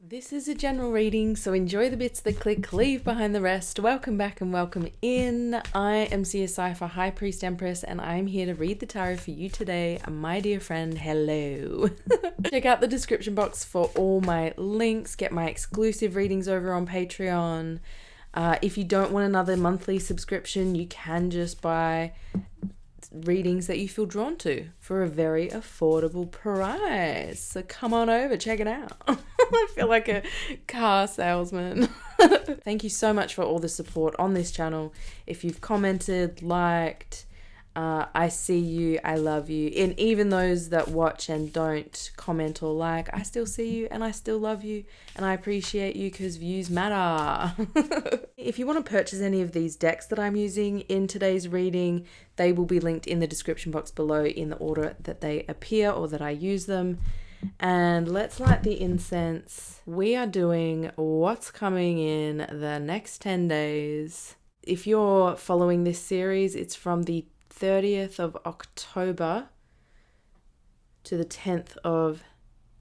This is a general reading, so enjoy the bits that click, leave behind the rest. Welcome back and welcome in. I am CSI for High Priest Empress, and I'm here to read the tarot for you today. My dear friend, hello. Check out the description box for all my links. Get my exclusive readings over on Patreon. If you don't want another monthly subscription, you can just buy readings that you feel drawn to for a very affordable price. So come on over, check it out. I feel like a car salesman. Thank you so much for all the support on this channel. If you've commented, liked, I see you, I love you. And even those that watch and don't comment or like, I still see you and I still love you and I appreciate you because views matter. If you want to purchase any of these decks that I'm using in today's reading, they will be linked in the description box below in the order that they appear or that I use them. And let's light the incense. We are doing what's coming in the next 10 days. If you're following this series, it's from the 30th of October to the 10th of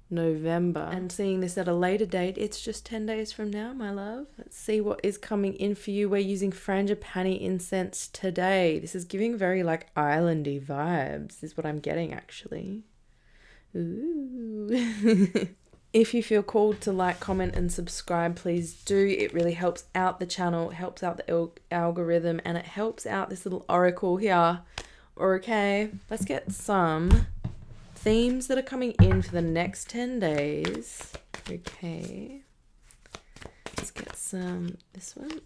November. And seeing this at a later date, it's just 10 days from now, my love. Let's see what is coming in for you. We're using frangipani incense today. This is giving very like islandy vibes, is what I'm getting actually. Ooh. If you feel called to like, comment and subscribe, please do. It really helps out the channel, helps out the algorithm, and it helps out this little oracle here. Okay, let's get some themes that are coming in for the next 10 days. Okay, let's get some, this one,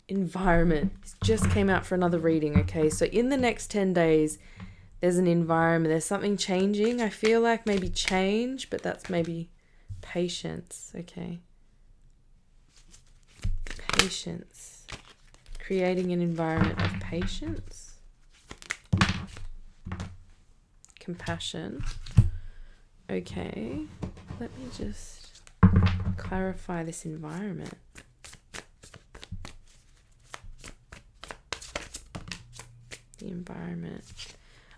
environment. This just came out for another reading. Okay, so in the next 10 days, there's an environment, there's something changing. I feel like maybe change, but that's maybe patience. Okay, patience, creating an environment of patience, compassion. Okay, let me just clarify this environment. The environment,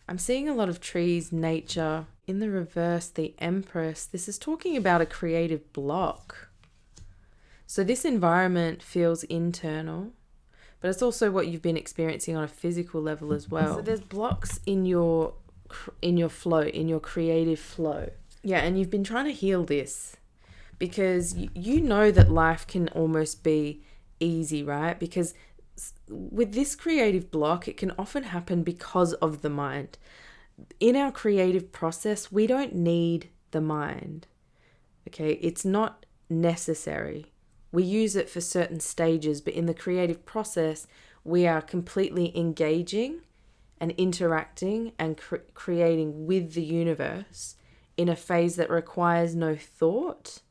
I'm seeing a lot of trees, nature. In the reverse, the Empress. This is talking about a creative block. So this environment feels internal, but it's also what you've been experiencing on a physical level as well. So there's blocks in your flow, in your creative flow. Yeah, and you've been trying to heal this because you know that life can almost be easy, right? Because with this creative block, it can often happen because of the mind. In our creative process, we don't need the mind. Okay, it's not necessary. We use it for certain stages, but in the creative process, we are completely engaging and interacting and creating with the universe in a phase that requires no thought.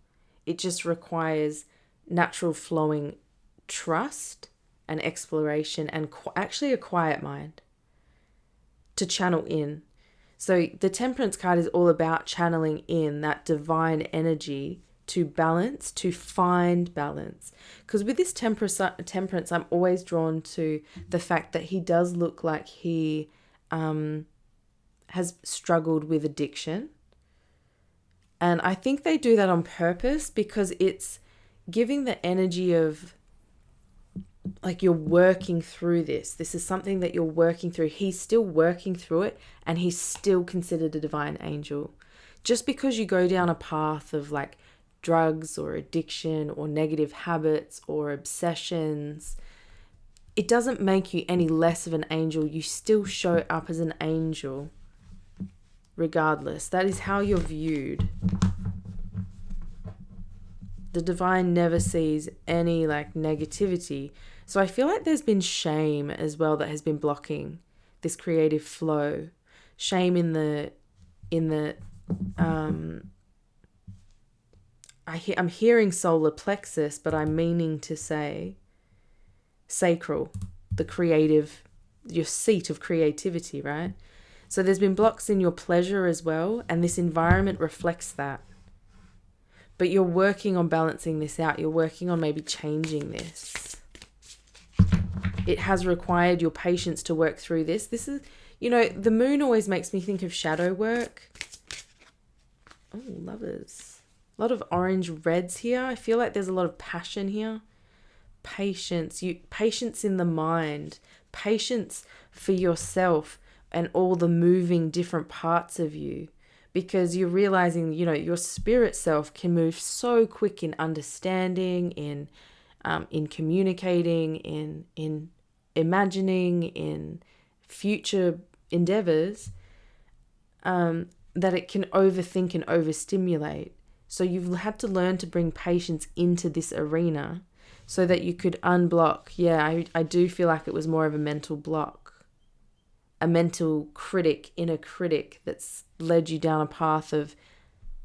It just requires natural flowing trust and exploration and actually a quiet mind to channel in. So the Temperance card is all about channeling in that divine energy to balance, to find balance. Because with this temperance, I'm always drawn to the fact that he does look like he has struggled with addiction. And I think they do that on purpose because it's giving the energy of like you're working through this. This is something that you're working through. He's still working through it and he's still considered a divine angel. Just because you go down a path of like drugs or addiction or negative habits or obsessions, it doesn't make you any less of an angel. You still show up as an angel regardless. That is how you're viewed. The divine never sees any like negativity. So I feel like there's been shame as well that has been blocking this creative flow. Shame I'm hearing solar plexus, but I'm meaning to say sacral, the creative, your seat of creativity, right? So there's been blocks in your pleasure as well, and this environment reflects that. But you're working on balancing this out. You're working on maybe changing this. It has required your patience to work through this. This is, the moon always makes me think of shadow work. Oh, lovers. A lot of orange reds here. I feel like there's a lot of passion here. Patience, patience in the mind, patience for yourself and all the moving different parts of you, because you're realizing, your spirit self can move so quick in understanding, in communicating, in imagining, in future endeavors, that it can overthink and overstimulate. So you've had to learn to bring patience into this arena so that you could unblock. Yeah, I do feel like it was more of a mental block, a mental critic, inner critic that's led you down a path of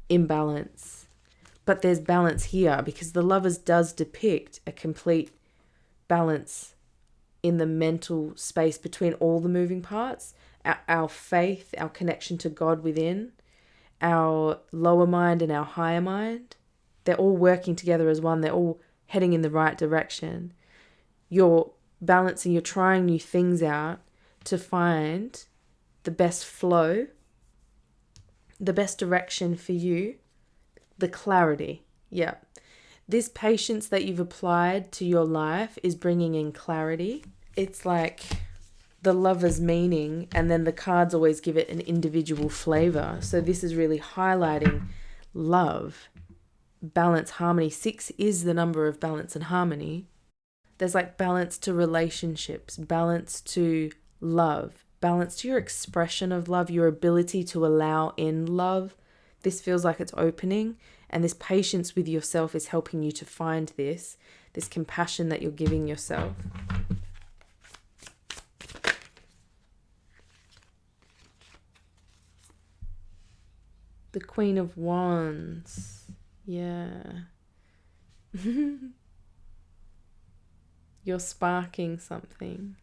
imbalance. But there's balance here because the Lovers does depict a complete balance in the mental space between all the moving parts. Our faith, our connection to God within, our lower mind and our higher mind, they're all working together as one. They're all heading in the right direction. You're balancing, you're trying new things out to find the best flow, the best direction for you, the clarity. Yeah. This patience that you've applied to your life is bringing in clarity. It's like the Lover's meaning, and then the cards always give it an individual flavor. So this is really highlighting love, balance, harmony. 6 is the number of balance and harmony. There's like balance to relationships, balance to love, balance to your expression of love, your ability to allow in love. This feels like it's opening, and this patience with yourself is helping you to find this compassion that you're giving yourself. The Queen of Wands. Yeah. You're sparking something.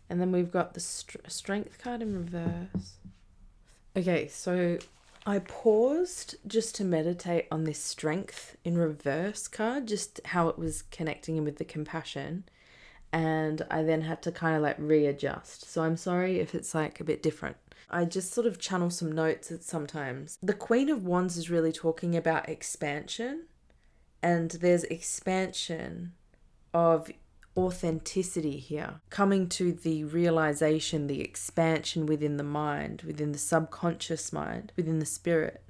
And then we've got the Strength card in reverse. Okay, so I paused just to meditate on this Strength in reverse card, just how it was connecting in with the compassion. And I then had to kind of like readjust. So I'm sorry if it's like a bit different. I just sort of channel some notes sometimes. The Queen of Wands is really talking about expansion. And there's expansion of authenticity here. Coming to the realization, the expansion within the mind, within the subconscious mind, within the spirit.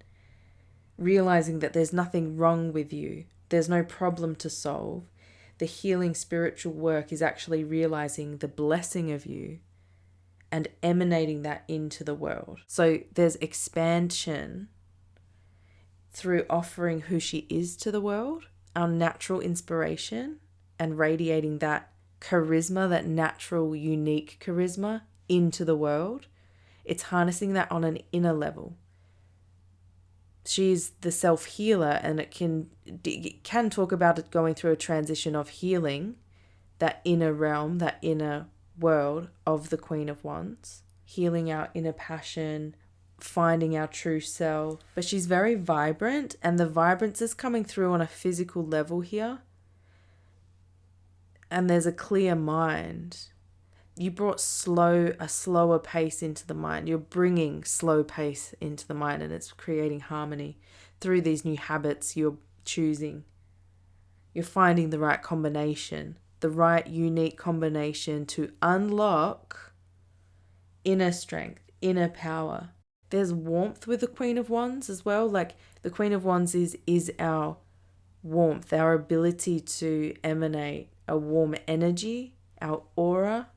Realizing that there's nothing wrong with you. There's no problem to solve. The healing spiritual work is actually realizing the blessing of you and emanating that into the world. So there's expansion through offering who she is to the world, our natural inspiration, and radiating that charisma, that natural, unique charisma into the world. It's harnessing that on an inner level. She's the self-healer, and it can talk about it going through a transition of healing that inner realm, that inner world of the Queen of Wands, healing our inner passion, finding our true self. But she's very vibrant, and the vibrance is coming through on a physical level here. And there's a clear mind. You brought a slower pace into the mind. You're bringing slow pace into the mind, and it's creating harmony through these new habits you're choosing. You're finding the right combination, the right unique combination to unlock inner strength, inner power. There's warmth with the Queen of Wands as well. Like the Queen of Wands is our warmth, our ability to emanate a warm energy, our aura.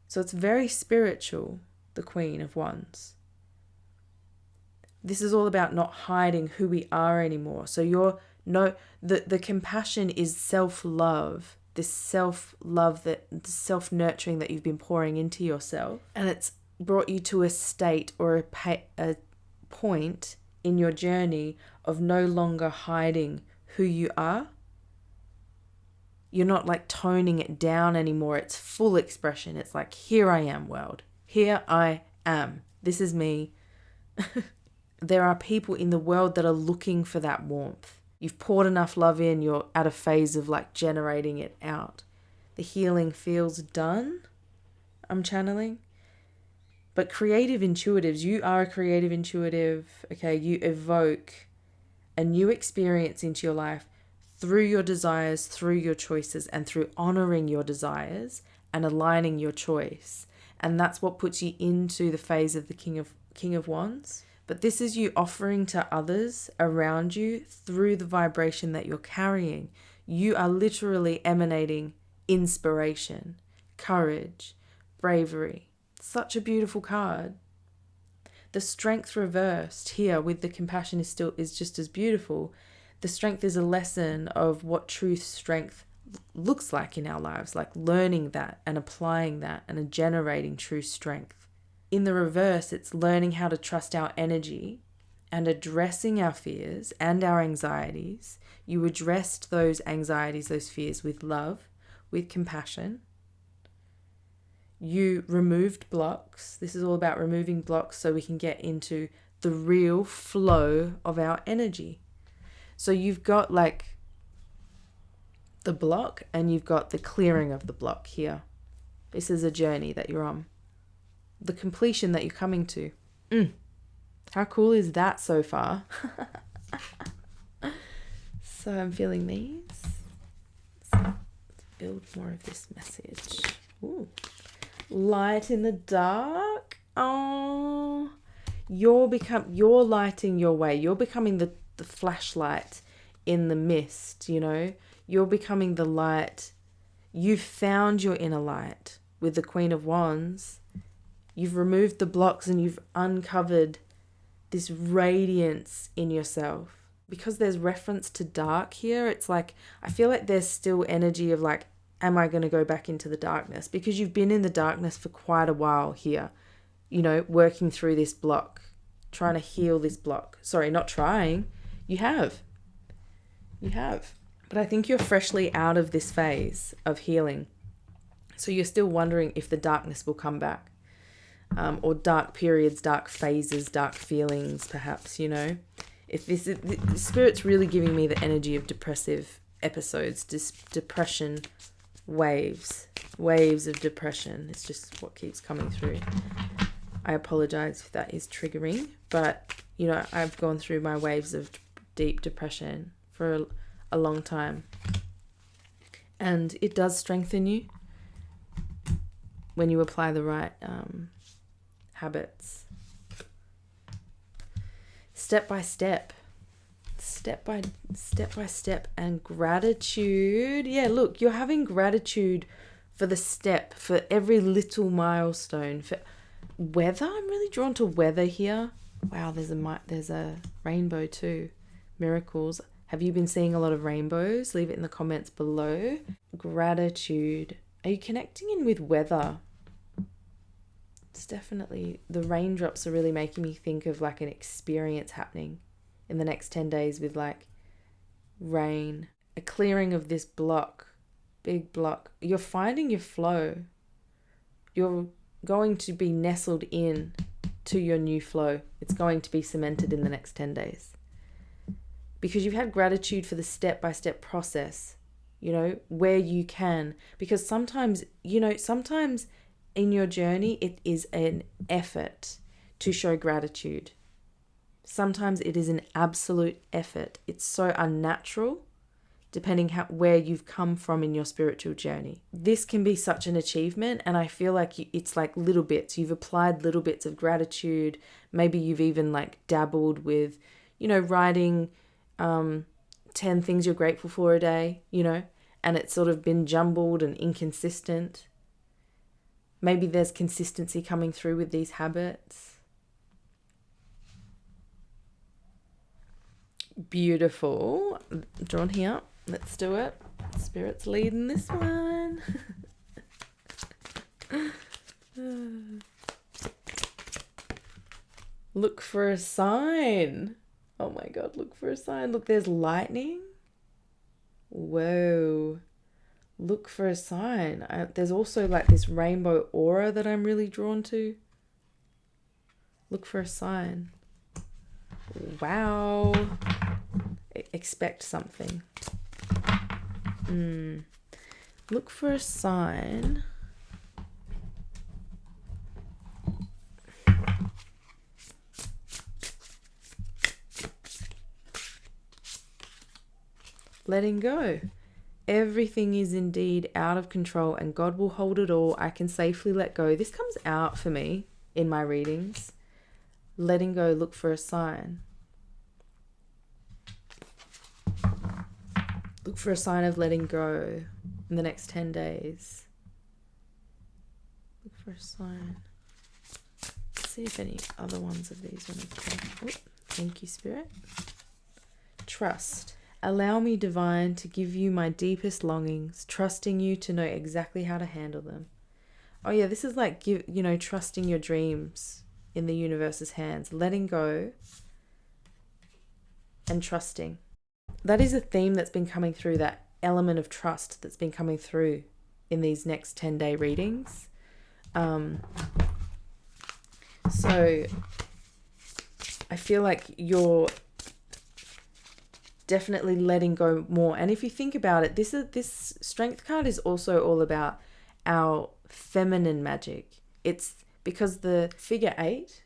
So it's very spiritual, the Queen of Wands. This is all about not hiding who we are anymore. So the compassion is self-love, this self-love, that self-nurturing that you've been pouring into yourself. And it's brought you to a state or a point in your journey of no longer hiding who you are. You're not like toning it down anymore. It's full expression. It's like, here I am, world. Here I am. This is me. There are people in the world that are looking for that warmth. You've poured enough love in. You're at a phase of like generating it out. The healing feels done. I'm channeling. But creative intuitives, you are a creative intuitive. Okay, you evoke a new experience into your life through your desires, through your choices, and through honoring your desires and aligning your choice. And that's what puts you into the phase of the King of Wands. But this is you offering to others around you through the vibration that you're carrying. You are literally emanating inspiration, courage, bravery. Such a beautiful card. The strength reversed here with the compassion is just as beautiful. The strength is a lesson of what true strength looks like in our lives, like learning that and applying that and generating true strength. In the reverse, it's learning how to trust our energy and addressing our fears and our anxieties. You addressed those anxieties, those fears with love, with compassion. You removed blocks. This is all about removing blocks so we can get into the real flow of our energy. So you've got like the block and you've got the clearing of the block here. This is a journey that you're on. The completion that you're coming to. How cool is that so far? So I'm feeling these. Let's build more of this message. Ooh. Light in the dark. Oh, you're lighting your way. You're becoming the flashlight in the mist, you know. You're becoming the light. You've found your inner light with the Queen of Wands. You've removed the blocks and you've uncovered this radiance in yourself. Because there's reference to dark here, it's like, I feel like there's still energy of like, am I going to go back into the darkness? Because you've been in the darkness for quite a while here, you know, working through this block, trying to heal this block. Sorry, not trying. You have. But I think you're freshly out of this phase of healing. So you're still wondering if the darkness will come back. Or dark periods, dark phases, dark feelings, perhaps, you know. If this is, the Spirit's really giving me the energy of depressive episodes, depression waves of depression. It's just what keeps coming through. I apologize if that is triggering, but, you know, I've gone through my waves of deep depression for a long time. And it does strengthen you when you apply the right habits. Step by step, and gratitude. Yeah, look, you're having gratitude for the step, for every little milestone, for weather. I'm really drawn to weather here. Wow, there's a rainbow too. Miracles. Have you been seeing a lot of rainbows? Leave it in the comments below. Gratitude. Are you connecting in with weather? It's definitely, the raindrops are really making me think of like an experience happening in the next 10 days with like rain, a clearing of this block, big block. You're finding your flow. You're going to be nestled in to your new flow. It's going to be cemented in the next 10 days. Because you've had gratitude for the step-by-step process, you know, where you can. Because sometimes, you know, sometimes in your journey, it is an effort to show gratitude. Sometimes it is an absolute effort. It's so unnatural, depending where you've come from in your spiritual journey. This can be such an achievement, and I feel like it's like little bits. You've applied little bits of gratitude. Maybe you've even like dabbled with, you know, writing 10 things you're grateful for a day, you know, and it's sort of been jumbled and inconsistent. Maybe there's consistency coming through with these habits. Beautiful. Drawn here. Let's do it. Spirit's leading this one. Look for a sign. Oh my God, look for a sign. Look, there's lightning. Whoa. Look for a sign. There's also like this rainbow aura that I'm really drawn to. Look for a sign. Wow. Expect something. Look for a sign. letting go. Everything is indeed out of control and God will hold it all. I can safely let go. This comes out for me in my readings. Letting go, look for a sign. Look for a sign of letting go in the next 10 days. Look for a sign. Let's see if any other ones of these want to come. Thank you, Spirit. Trust. Allow me, Divine, to give you my deepest longings, trusting you to know exactly how to handle them. Oh yeah, this is like, trusting your dreams in the universe's hands, letting go and trusting. That is a theme that's been coming through, that element of trust that's been coming through in these next 10-day readings. So I feel like you're definitely letting go more. And if you think about it, this strength card is also all about our feminine magic. It's because the figure 8,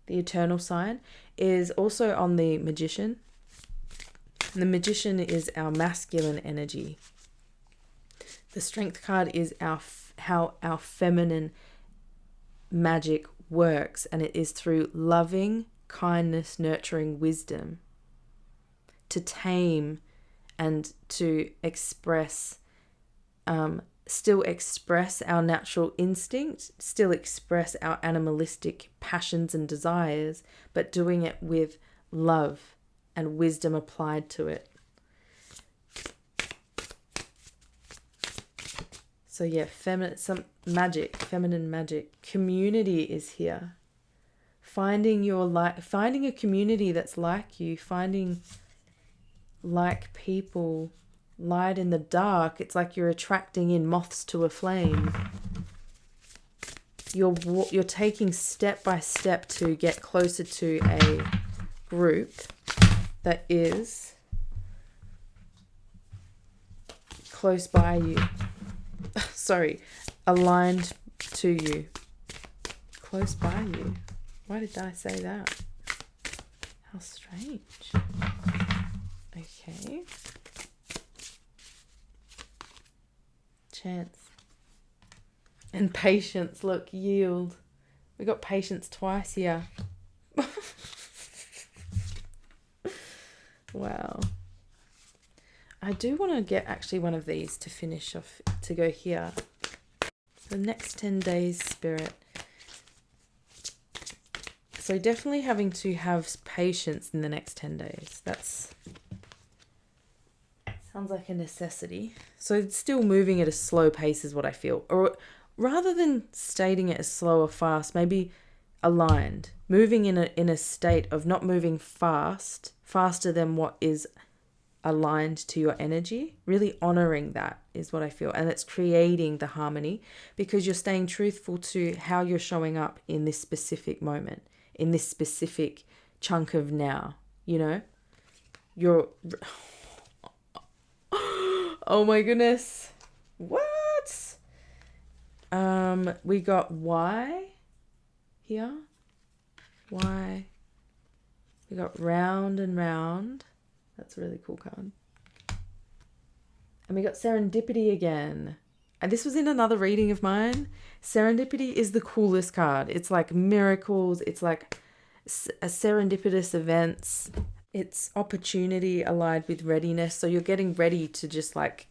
the eternal sign, is also on the magician. And the magician is our masculine energy. The strength card is how our feminine magic works, and it is through loving, kindness, nurturing, wisdom, to tame and to express, still express our natural instinct, still express our animalistic passions and desires, but doing it with love and wisdom applied to it. So yeah, some magic, feminine magic. Community is here. Finding a community that's like you, finding like people, light in the dark. It's like you're attracting in moths to a flame. You're taking step by step to get closer to a group that is close by you. Sorry, aligned to you. Close by you. Why did I say that? How strange. Okay. Chance. And patience. Look, yield. We got patience twice here. Wow. I do want to get actually one of these to finish off, to go here. The next 10 days, Spirit. So definitely having to have patience in the next 10 days. That's sounds like a necessity. So it's still moving at a slow pace is what I feel. Or rather than stating it as slow or fast, maybe aligned. Moving in a state of not moving faster than what is aligned to your energy. Really honoring that is what I feel. And it's creating the harmony because you're staying truthful to how you're showing up in this specific moment, in this specific chunk of now, You're... Oh my goodness. What? We got Y here. Y. We got round and round. That's a really cool card. And we got serendipity again. And this was in another reading of mine. Serendipity is the coolest card. It's like miracles. It's like a serendipitous events. It's opportunity allied with readiness. So you're getting ready to just like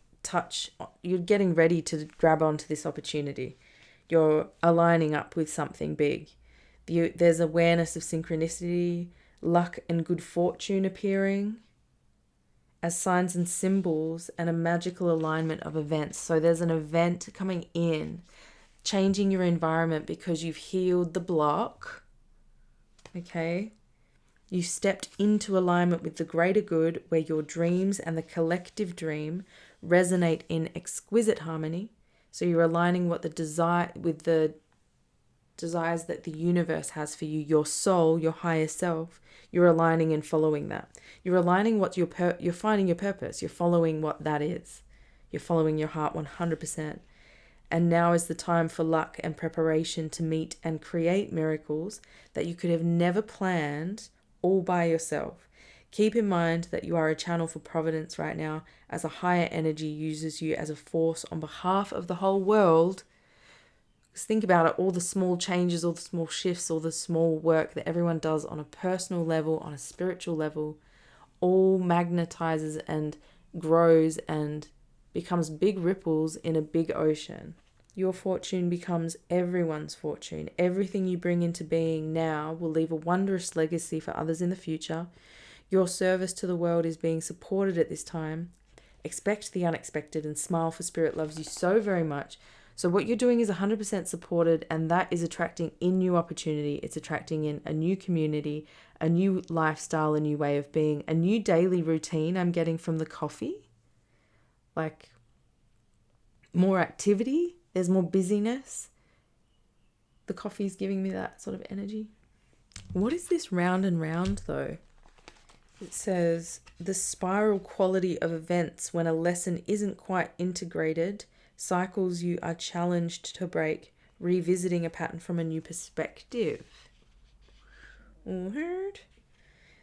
you're getting ready to grab onto this opportunity. You're aligning up with something big. There's awareness of synchronicity, luck and good fortune appearing as signs and symbols, and a magical alignment of events. So there's an event coming in, changing your environment because you've healed the block. Okay? You stepped into alignment with the greater good, where your dreams and the collective dream resonate in exquisite harmony. So you're aligning what the desires that the universe has for you, your soul, your higher self. You're aligning and following that. You're aligning what you're finding your purpose. You're following what that is. You're following your heart 100%. And now is the time for luck and preparation to meet and create miracles that you could have never planned all by yourself. Keep in mind that you are a channel for providence right now, as a higher energy uses you as a force on behalf of the whole world. Because think about it, all the small changes, all the small shifts, all the small work that everyone does on a personal level, on a spiritual level, all magnetizes and grows and becomes big ripples in a big ocean. Your fortune becomes everyone's fortune. Everything you bring into being now will leave a wondrous legacy for others in the future. Your service to the world is being supported at this time. Expect the unexpected and smile, for Spirit loves you so very much. So what you're doing is 100% supported, and that is attracting in new opportunity. It's attracting in a new community, a new lifestyle, a new way of being, a new daily routine I'm getting from the coffee. Like more activity, there's more busyness. The coffee is giving me that sort of energy. What is this round and round though? It says the spiral quality of events when a lesson isn't quite integrated, cycles you are challenged to break, revisiting a pattern from a new perspective. Heard?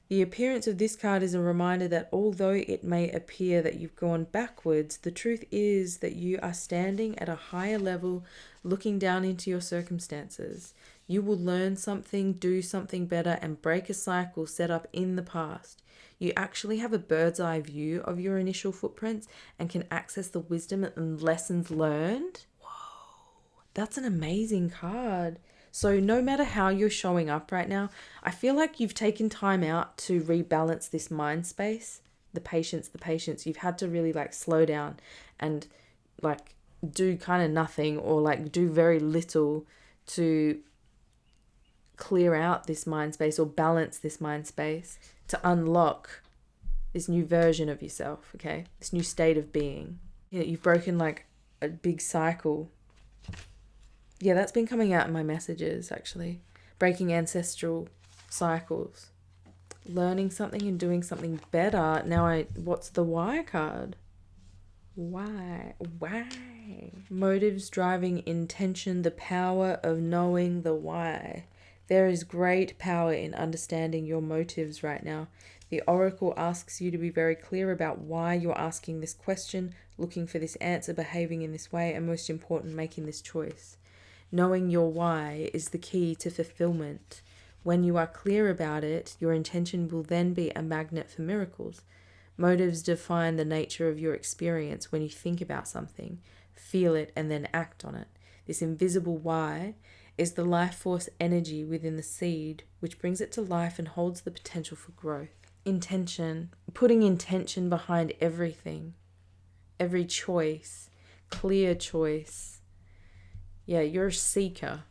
The appearance of this card is a reminder that although it may appear that you've gone backwards, the truth is that you are standing at a higher level, looking down into your circumstances. You will learn something, do something better, and break a cycle set up in the past. You actually have a bird's eye view of your initial footprints and can access the wisdom and lessons learned. Whoa, that's an amazing card. So no matter how you're showing up right now, I feel like you've taken time out to rebalance this mind space. The patience. You've had to really like slow down and like do kind of nothing or like do very little to clear out this mind space or balance this mind space to unlock this new version of yourself, okay? This new state of being. Yeah, you've broken like a big cycle. Yeah, that's been coming out in my messages, actually. Breaking ancestral cycles. Learning something and doing something better. Now what's the why card? Why? Motives driving intention, the power of knowing the why. There is great power in understanding your motives right now. The oracle asks you to be very clear about why you're asking this question, looking for this answer, behaving in this way, and most important, making this choice. Knowing your why is the key to fulfillment. When you are clear about it, your intention will then be a magnet for miracles. Motives define the nature of your experience when you think about something, feel it, and then act on it. This invisible why is the life force energy within the seed, which brings it to life and holds the potential for growth. Intention, putting intention behind everything, every choice, clear choice. Yeah, you're a seeker.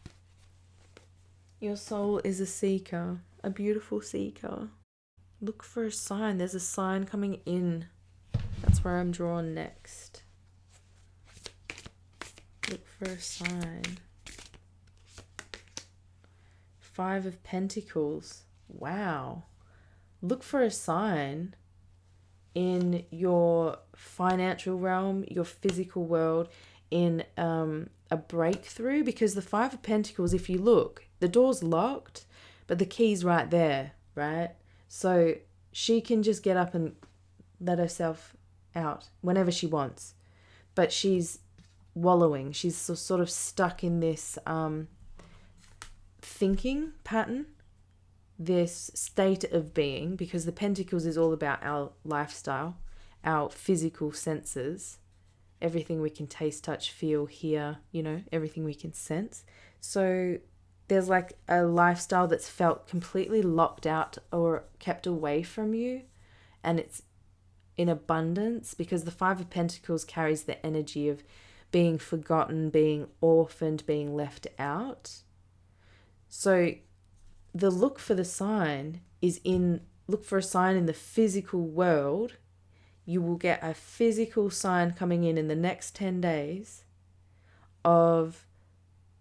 Your soul is a seeker, a beautiful seeker. Look for a sign. There's a sign coming in. That's where I'm drawn next. Look for a sign. 5 of Pentacles. Wow. Look for a sign in your financial realm, your physical world, in a breakthrough, because the 5 of Pentacles, if you look, the door's locked, but the key's right there, right? So she can just get up and let herself out whenever she wants, but she's wallowing. She's sort of stuck in this thinking pattern, this state of being, because the Pentacles is all about our lifestyle, our physical senses, everything we can taste, touch, feel, hear, everything we can sense. So there's like a lifestyle that's felt completely locked out or kept away from you, and it's in abundance, because the 5 of Pentacles carries the energy of being forgotten, being orphaned, being left out. So the look for a sign in the physical world. You will get a physical sign coming in the next 10 days of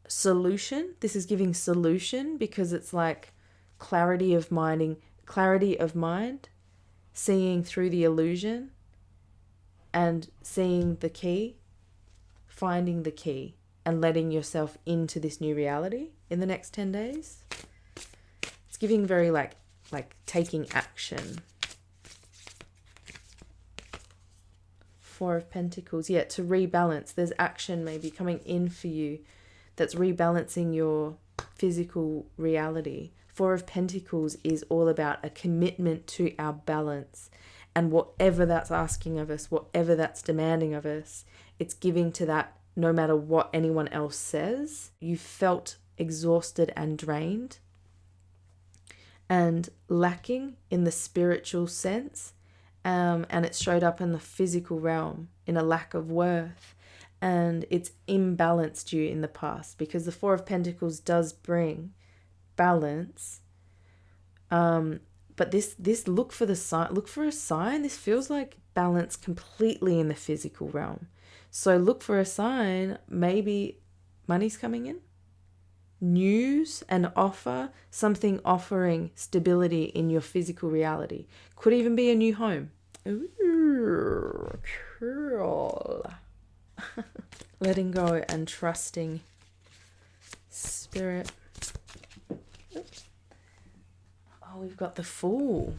solution. This is giving solution because it's like clarity of mind, seeing through the illusion and seeing the key, finding the key and letting yourself into this new reality in the next 10 days. It's giving very like taking action. Four of Pentacles. Yeah, to rebalance. There's action maybe coming in for you that's rebalancing your physical reality. Four of Pentacles is all about a commitment to our balance. And whatever that's asking of us, whatever that's demanding of us, it's giving to that no matter what anyone else says. You felt exhausted and drained and lacking in the spiritual sense. And it showed up in the physical realm in a lack of worth. And it's imbalanced you in the past, because the Four of Pentacles does bring balance. But this look for a sign. This feels like balance completely in the physical realm. So look for a sign. Maybe money's coming in. News, an offer, something offering stability in your physical reality. Could even be a new home. Ooh, cool. Letting go and trusting Spirit. Oops. Oh, we've got the Fool.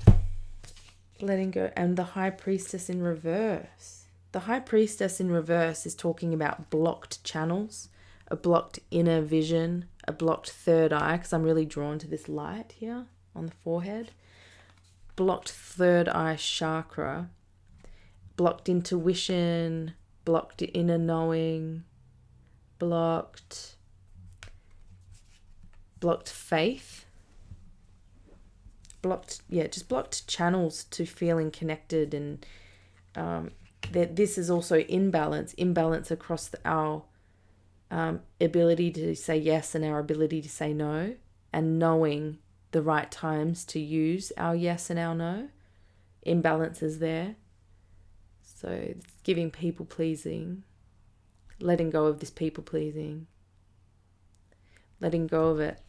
Letting go, and the High Priestess in reverse. The High Priestess in reverse is talking about blocked channels, a blocked inner vision, a blocked third eye, because I'm really drawn to this light here on the forehead. Blocked third eye chakra, blocked intuition, blocked inner knowing, blocked faith, just blocked channels to feeling connected. And this is also imbalance across our ability to say yes and our ability to say no, and knowing the right times to use our yes and our no. Imbalance is there. So it's giving people pleasing, letting go of this people pleasing, letting go of it.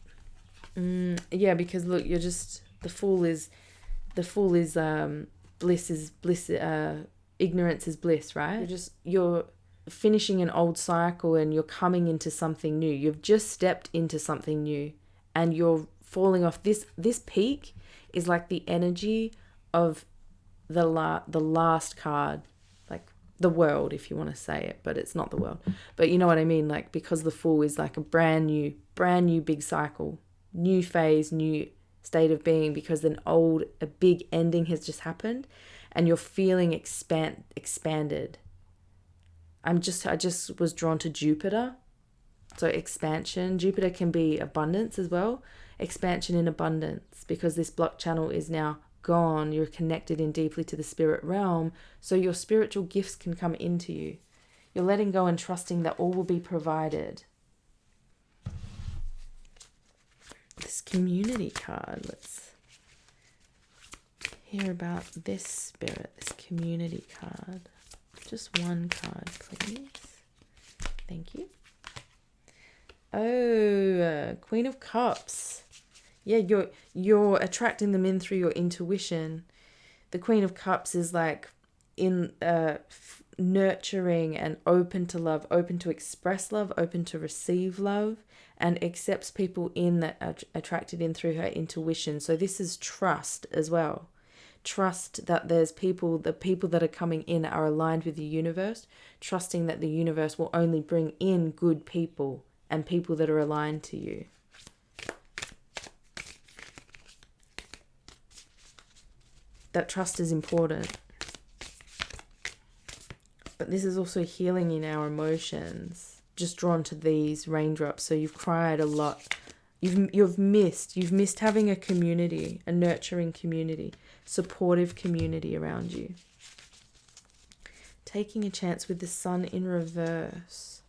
Yeah, because look, you're just, the fool is bliss, ignorance is bliss, right? You're finishing an old cycle and you're coming into something new. You've just stepped into something new and you're falling off. This peak is like the energy of the last card, like the world, if you want to say it, but it's not the world. But you know what I mean? Like, because the Fool is like a brand new big cycle, new phase, new state of being, because a big ending has just happened and you're feeling expanded. I just was drawn to Jupiter. So expansion. Jupiter can be abundance as well. Expansion in abundance, because this blocked channel is now gone. You're connected in deeply to the spirit realm. So your spiritual gifts can come into you. You're letting go and trusting that all will be provided. This community card. Let's hear about this spirit, this community card. Just one card, please. Thank you. Oh, Queen of Cups. Yeah, you're attracting them in through your intuition. The Queen of Cups is like in nurturing and open to love, open to express love, open to receive love, and accepts people in that are attracted in through her intuition. So this is trust as well. Trust that there's the people that are coming in are aligned with the universe, trusting that the universe will only bring in good people and people that are aligned to you. That trust is important. But this is also healing in our emotions. Just drawn to these raindrops. So you've cried a lot. You've missed having a community, a nurturing community, supportive community around you. Taking a chance with the Sun in reverse.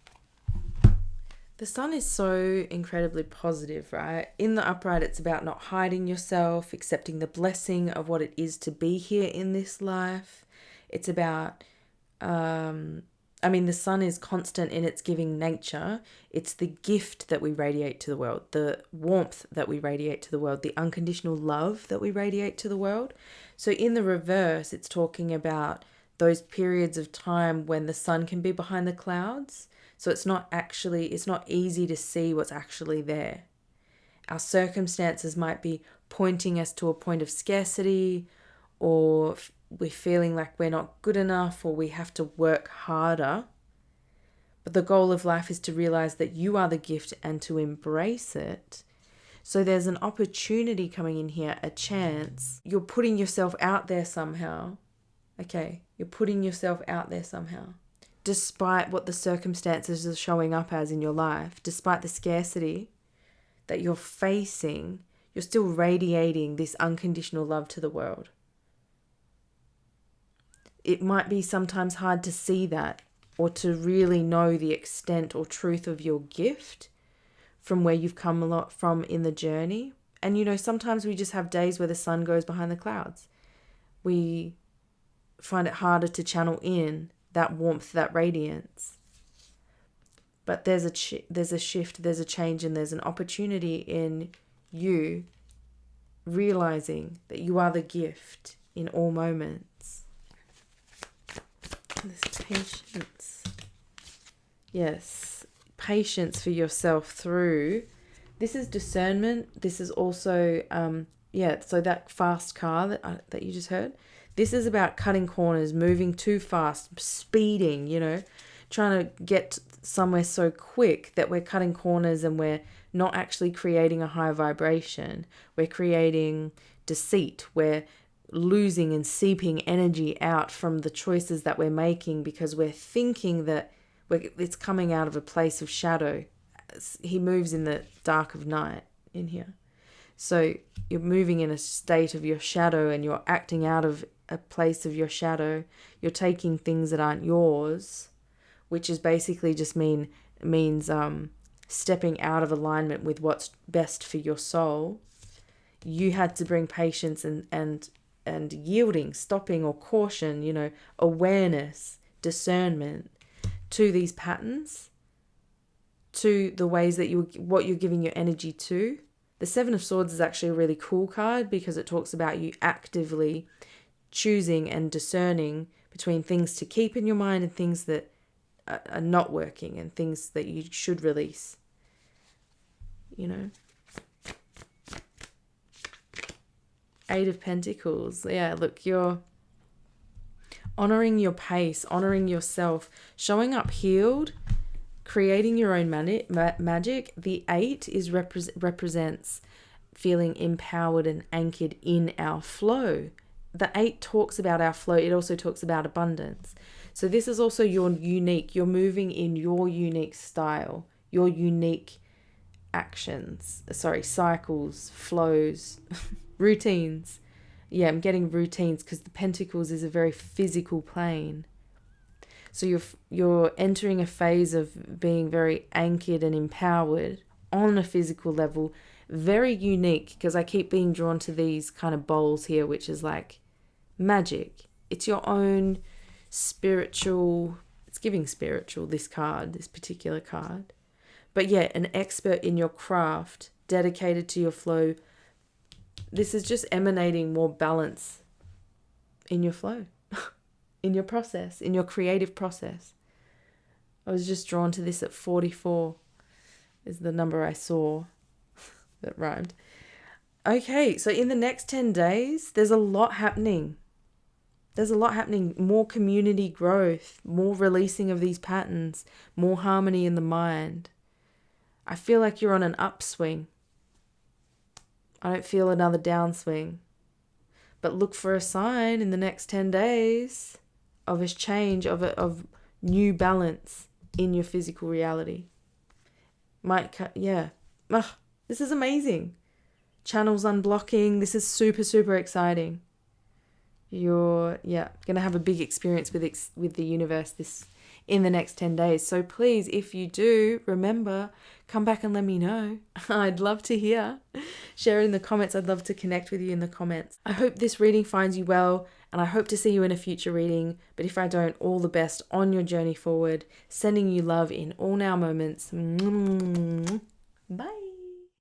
The Sun is so incredibly positive, right? In the upright, it's about not hiding yourself, accepting the blessing of what it is to be here in this life. It's about, the Sun is constant in its giving nature. It's the gift that we radiate to the world, the warmth that we radiate to the world, the unconditional love that we radiate to the world. So in the reverse, it's talking about those periods of time when the Sun can be behind the clouds. So it's not easy to see what's actually there. Our circumstances might be pointing us to a point of scarcity or we're feeling like we're not good enough or we have to work harder. But the goal of life is to realize that you are the gift and to embrace it. So there's an opportunity coming in here, a chance. You're putting yourself out there somehow. Okay, you're putting yourself out there somehow. Despite what the circumstances are showing up as in your life, despite the scarcity that you're facing, you're still radiating this unconditional love to the world. It might be sometimes hard to see that or to really know the extent or truth of your gift from where you've come a lot from in the journey. And sometimes we just have days where the sun goes behind the clouds. We find it harder to channel in that warmth, that radiance. But there's a shift, there's a change, and there's an opportunity in you realizing that you are the gift in all moments. This patience. Yes, patience for yourself through. This is discernment. This is also, so that fast car that you just heard. This is about cutting corners, moving too fast, speeding, trying to get somewhere so quick that we're cutting corners and we're not actually creating a high vibration. We're creating deceit. We're losing and seeping energy out from the choices that we're making because we're thinking that it's coming out of a place of shadow. He moves in the dark of night in here. So you're moving in a state of your shadow and you're acting out of a place of your shadow. You're taking things that aren't yours, which is basically just means stepping out of alignment with what's best for your soul. You had to bring patience and yielding, stopping or caution, awareness, discernment to these patterns, to the ways that what you're giving your energy to. The Seven of Swords is actually a really cool card because it talks about you actively choosing and discerning between things to keep in your mind and things that are not working and things that you should release. Eight of Pentacles. Yeah, look, you're honoring your pace, honoring yourself, showing up healed, creating your own magic. The 8 represents feeling empowered and anchored in our flow. The 8 talks about our flow. It also talks about abundance. So this is also you're moving in your unique style, your unique cycles, flows, routines. Yeah, I'm getting routines because the Pentacles is a very physical plane. So you're entering a phase of being very anchored and empowered on a physical level. Very unique because I keep being drawn to these kind of bowls here, which is like magic. It's your own spiritual, it's giving spiritual, this particular card. But yeah, an expert in your craft, dedicated to your flow. This is just emanating more balance in your flow, in your process, in your creative process. I was just drawn to this at 44 is the number I saw that rhymed. Okay, so in the next 10 days, there's a lot happening. More community growth, more releasing of these patterns, more harmony in the mind. I feel like you're on an upswing. I don't feel another downswing. But look for a sign in the next 10 days of a change, of new balance in your physical reality. This is amazing. Channels unblocking. This is super, super exciting. You're going to have a big experience with the universe in the next 10 days. So please, if you do, remember, come back and let me know. I'd love to hear. Share it in the comments. I'd love to connect with you in the comments. I hope this reading finds you well, and I hope to see you in a future reading. But if I don't, all the best on your journey forward. Sending you love in all now moments. Bye.